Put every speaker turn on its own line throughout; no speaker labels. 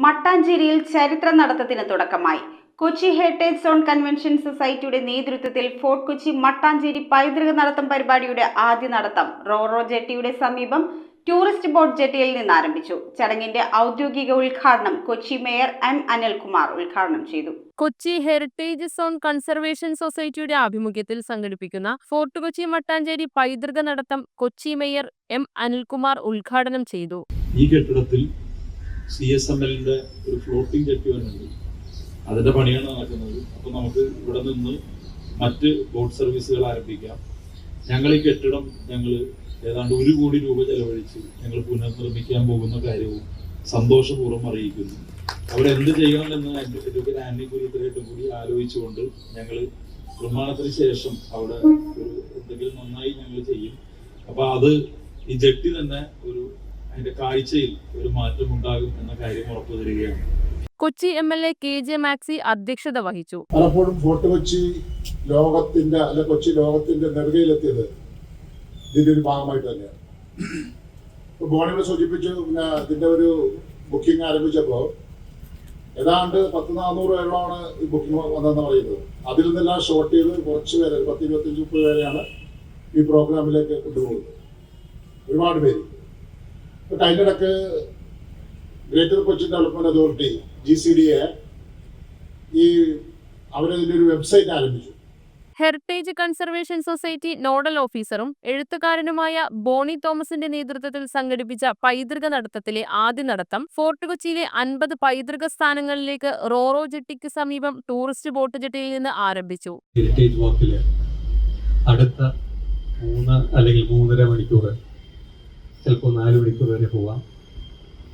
മട്ടാഞ്ചേരിയിൽ ചരിത്ര നടത്തത്തിന് തുടക്കമായി. Kochi heritage zone convention സൊസൈറ്റിയുടെ നേതൃത്വത്തിൽ ഫോർട്ട് കൊച്ചി മട്ടാഞ്ചേരി പൈതൃക നടത്തം പരിപാടിയുടെ ആദ്യ നടത്തം റോറോ ജെട്ടിയുടെ സമീപം ടൂറിസ്റ്റ് ബോട്ട് ജെട്ടിയിൽ നിന്ന് ആരംഭിച്ചു. ചടങ്ങിന്റെ ഔദ്യോഗിക ഉദ്ഘാടനം കൊച്ചി മേയർ എം അനിൽകുമാർ ഉദ്ഘാടനം ചെയ്തു.
കൊച്ചി ഹെറിറ്റേജ് സോൺ കൺസർവേഷൻ സൊസൈറ്റിയുടെ ആഭിമുഖ്യത്തിൽ സംഘടിപ്പിക്കുന്ന ഫോർട്ട് കൊച്ചി മട്ടാഞ്ചേരി പൈതൃക നടത്തം കൊച്ചി മേയർ എം അനിൽകുമാർ ഉദ്ഘാടനം ചെയ്തു.
ഈ കെട്ടിടത്തിൽ CSML-ന്റെ ഒരു ഫ്ലോട്ടിംഗ് ജെട്ടി വരുന്നുണ്ട്. അതിന്റെ പണിയാണ് നടക്കുന്നത്. അപ്പൊ നമുക്ക് ഇവിടെ നിന്ന് മറ്റ് ബോട്ട് സർവീസുകൾ ആരംഭിക്കാം. ഞങ്ങൾ ഈ കെട്ടിടം ഏതാണ്ട് 1 കോടി രൂപ ചെലവഴിച്ച് ഞങ്ങൾ പുനർനിർമ്മിക്കാൻ പോകുന്ന കാര്യവും സന്തോഷപൂർവ്വം അറിയിക്കുന്നു. അവിടെ എന്ത് ചെയ്യണമെന്ന് അഡ്വക്കേറ്റ് ആന്റണി കുര്യത്തലായിട്ടും കൂടി ആലോചിച്ചുകൊണ്ട് ഞങ്ങൾ നിർമ്മാണത്തിന് ശേഷം അവിടെ എന്തെങ്കിലും നന്നായി ഞങ്ങൾ ചെയ്യും. അപ്പൊ അത് ഈ ജെട്ടി തന്നെ അതിന്റെ കാഴ്ചയിൽ ഒരു മാറ്റം ഉണ്ടാകും എന്ന കാര്യം ഉറപ്പു തരികയാണ്.
കൊച്ചി MLA KJ മാക്സി അധ്യക്ഷത വഹിച്ചു.
പലപ്പോഴും ഫോർട്ട് കൊച്ചി കൊച്ചി ലോകത്തിന്റെ നെറുകയിലെത്തിയത് ഇതിന്റെ ഒരു ഭാഗമായിട്ട് തന്നെയാണ്. ബോണിവിടെ സൂചിപ്പിച്ചു. പിന്നെ ഇതിന്റെ ഒരു ബുക്കിംഗ് ആരംഭിച്ചപ്പോൾ ഏതാണ്ട് 100-400 പേരോളാണ് ഈ ബുക്കിംഗ് വന്നതെന്ന് പറയുന്നത്. അതിൽ നിന്നെല്ലാം ഷോർട്ട് ചെയ്ത് കുറച്ച് പേര് 10-25-30 പേരെയാണ് ഈ പ്രോഗ്രാമിലേക്ക് കൊണ്ടുപോകുന്നത്. ഒരുപാട് പേര്. അതിനിടക്ക് greater Cochin development authority GCDA അവരതിന്റെ ഒരു വെബ്സൈറ്റ് ആരംഭിച്ചു.
ഹെറിറ്റേജ് കൺസർവേഷൻ സൊസൈറ്റി നോഡൽ ഓഫീസറും എഴുത്തുകാരനുമായ ബോണി തോമസിന്റെ നേതൃത്വത്തിൽ സംഘടിപ്പിച്ച പൈതൃക നടത്തത്തിലെ ആദ്യ നടത്തം ഫോർട്ട് കൊച്ചിയിലെ 50 പൈതൃക സ്ഥാനങ്ങളിലേക്ക് റോറോ ജെട്ടിക്ക് സമീപം ടൂറിസ്റ്റ് ബോട്ട് ജെട്ടിയിൽ നിന്ന് ആരംഭിച്ചു.
ഹെറിറ്റേജ് വാക്കില് അടുത്ത 3 അല്ലെങ്കിൽ 3.5 മണിക്കൂർ, ചിലപ്പോൾ 4 മണിക്കൂർ വരെ പോവാം.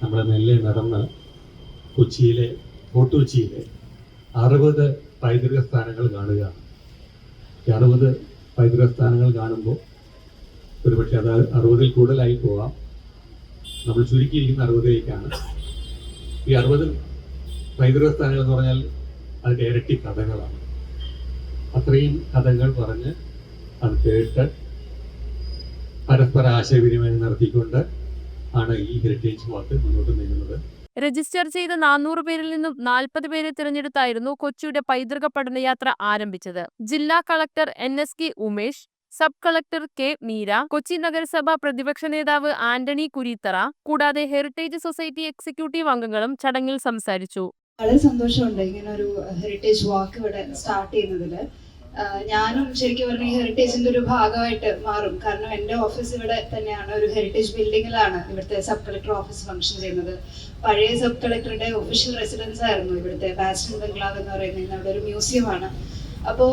നമ്മൾ മെല്ലെ നടന്ന് ഫോർട്ട് കൊച്ചിയിലെ 60 പൈതൃക സ്ഥാനങ്ങൾ കാണുക. 60 പൈതൃക സ്ഥാനങ്ങൾ കാണുമ്പോൾ ഒരുപക്ഷെ അത് 60-ൽ കൂടുതലായി പോവാം. നമ്മൾ ചുരുക്കിയിരിക്കുന്ന 60-ലേക്കാണ്. ഈ 60 പൈതൃക സ്ഥാനങ്ങൾ എന്ന് പറഞ്ഞാൽ അതിൻ്റെ ഇരട്ടി കഥകളാണ്. അത്രയും കഥകൾ പറഞ്ഞ് അത് കേട്ട് പരസ്പര ആശയവിനിമയം നടത്തിക്കൊണ്ട് ആണ് ഈ ഹെറിറ്റേജ് വാക്ക് മുന്നോട്ട് നീങ്ങുന്നത്.
രജിസ്റ്റർ ചെയ്ത 400 പേരിൽ നിന്നും 40 പേരെ തിരഞ്ഞെടുത്തായിരുന്നു കൊച്ചിയുടെ പൈതൃക പഠനയാത്ര ആരംഭിച്ചത്. ജില്ലാ collector NSK Umesh, sub collector K Meera, Kochi നഗരസഭ പ്രതിപക്ഷ നേതാവ് ആന്റണി കുരീത്തറ കൂടാതെ ഹെറിറ്റേജ് സൊസൈറ്റി എക്സിക്യൂട്ടീവ് അംഗങ്ങളും ചടങ്ങിൽ സംസാരിച്ചു.
വളരെ സന്തോഷമുണ്ട് ഇങ്ങനെ ഒരു ഹെറിറ്റേജ് വാക്ക് ഇവിടെ സ്റ്റാർട്ട് ചെയ്യുന്നതില്. ഞാനും ശരിക്കും പറഞ്ഞ ഹെറിറ്റേജിന്റെ ഒരു ഭാഗമായിട്ട് മാറും. കാരണം എൻ്റെ ഓഫീസ് ഇവിടെ തന്നെയാണ്, ഒരു ഹെറിറ്റേജ് ബിൽഡിങ്ങിലാണ് ഇവിടുത്തെ സബ് കളക്ടർ ഓഫീസ് ഫംഗ്ഷൻ ചെയ്യുന്നത്. പഴയ സബ് കളക്ടറുടെ ഒഫീഷ്യൽ റെസിഡൻസ് ആയിരുന്നു ഇവിടുത്തെ ബാസ്റ്റൺ ബംഗ്ലാവ് എന്ന് പറയുന്നത്. അവിടെ ഒരു മ്യൂസിയമാണ്. അപ്പോൾ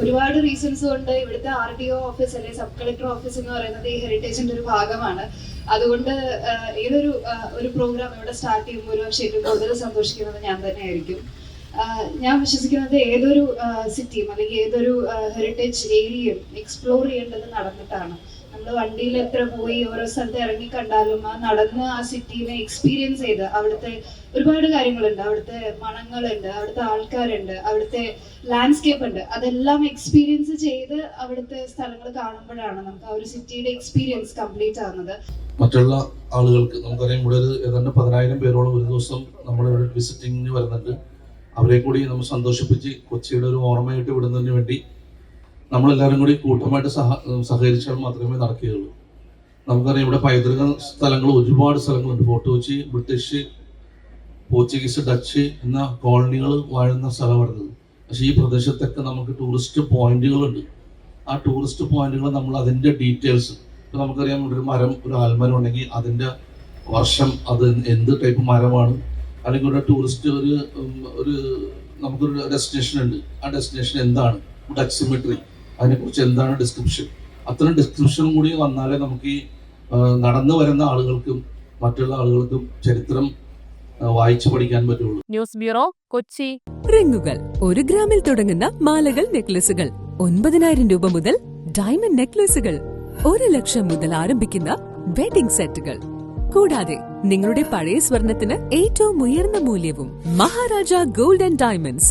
ഒരുപാട് റീസൺസ് കൊണ്ട് ഇവിടുത്തെ RDO ഓഫീസ് അല്ലെങ്കിൽ സബ് കളക്ടർ ഓഫീസ് എന്ന് പറയുന്നത് ഈ ഹെറിറ്റേജിന്റെ ഒരു ഭാഗമാണ്. അതുകൊണ്ട് ഒരു പ്രോഗ്രാം ഇവിടെ സ്റ്റാർട്ട് ചെയ്യുമ്പോൾ ഒരുപക്ഷെ ഏറ്റവും കൂടുതൽ സന്തോഷിക്കുന്നത് ഞാൻ തന്നെ ആയിരിക്കും. ഞാൻ വിശ്വസിക്കുന്നത് ഏതൊരു സിറ്റിയും അല്ലെങ്കിൽ ഏതൊരു ഹെറിറ്റേജ് ഏരിയയും എക്സ്പ്ലോർ ചെയ്യേണ്ടത് നടന്നിട്ടാണ്. നമ്മൾ വണ്ടിയിൽ എത്ര പോയി ഓരോ സ്ഥലത്ത് ഇറങ്ങി കണ്ടാലും നടന്ന് ആ സിറ്റീനെ എക്സ്പീരിയൻസ് ചെയ്ത് അവിടുത്തെ ഒരുപാട് കാര്യങ്ങളുണ്ട്. അവിടുത്തെ മണങ്ങളുണ്ട്, അവിടുത്തെ ആൾക്കാരുണ്ട്, അവിടുത്തെ ലാൻഡ്സ്കേപ്പ് ഉണ്ട്. അതെല്ലാം എക്സ്പീരിയൻസ് ചെയ്ത് അവിടുത്തെ സ്ഥലങ്ങൾ കാണുമ്പോഴാണ് നമുക്ക് ആ ഒരു സിറ്റിയുടെ എക്സ്പീരിയൻസ് കംപ്ലീറ്റ് ആവുന്നത്.
മറ്റുള്ള ആളുകൾക്ക് നമുക്കറിയാം ഇവിടെ ഏതാണ്ട് 10,000 പേരോളം ഒരു ദിവസം നമ്മളിവിടെ വിസിറ്റിങ്ങിന് വരുന്നുണ്ട്. അവരെ കൂടി നമ്മൾ സന്തോഷിപ്പിച്ച് കൊച്ചിയുടെ ഒരു ഓർമ്മയായിട്ട് വിടുന്നതിന് വേണ്ടി നമ്മളെല്ലാവരും കൂടി കൂട്ടമായിട്ട് സഹകരിച്ചാൽ മാത്രമേ നടക്കുകയുള്ളൂ. നമുക്കറിയാം ഇവിടെ പൈതൃക സ്ഥലങ്ങൾ ഒരുപാട് സ്ഥലങ്ങളുണ്ട്. Fort Kochi British, Portuguese, Dutch എന്ന കോളനികൾ വാഴുന്ന സ്ഥലമായിരുന്നത്. പക്ഷേ ഈ പ്രദേശത്തൊക്കെ നമുക്ക് ടൂറിസ്റ്റ് പോയിന്റുകളുണ്ട്. ആ ടൂറിസ്റ്റ് പോയിന്റുകൾ നമ്മൾ അതിൻ്റെ ഡീറ്റെയിൽസ്, ഇപ്പം നമുക്കറിയാം ഇവിടെ ഒരു ആൽമരം ഉണ്ടെങ്കിൽ അതിൻ്റെ വർഷം, അത് എന്ത് ടൈപ്പ് മരമാണ്, അല്ലെങ്കിൽ ഒരു ടൂറിസ്റ്റ് നമുക്കൊരു ഡെസ്റ്റിനേഷൻ ഉണ്ട്. ആ ഡെസ്റ്റിനേഷൻ എന്താണ്, ഡച്ച് സിമെട്രി, അതിനെക്കുറിച്ച് എന്താണ് ഡിസ്ക്രിപ്ഷൻ, അത്തരം ഡിസ്ക്രിപ്ഷനും കൂടി വന്നാലേ നമുക്ക് ഈ നടന്നു വരുന്ന ആളുകൾക്കും മറ്റുള്ള ആളുകൾക്കും ചരിത്രം വായിച്ചു പഠിക്കാൻ പറ്റുള്ളൂ.
News bureau, Kochi.
റിങ്ങുകൾ 1 ഗ്രാമിൽ തുടങ്ങുന്ന മാലകൾ, നെക്ലസുകൾ 9,000 രൂപ മുതൽ ഡയമണ്ട് നെക്ലസുകൾ 1 ലക്ഷം മുതൽ ആരംഭിക്കുന്ന വെഡിംഗ് സെറ്റുകൾ. കൂടാതെ നിങ്ങളുടെ പഴയ സ്വർണത്തിന് ഏറ്റവും ഉയർന്ന മൂല്യവും. Maharaja gold and diamonds,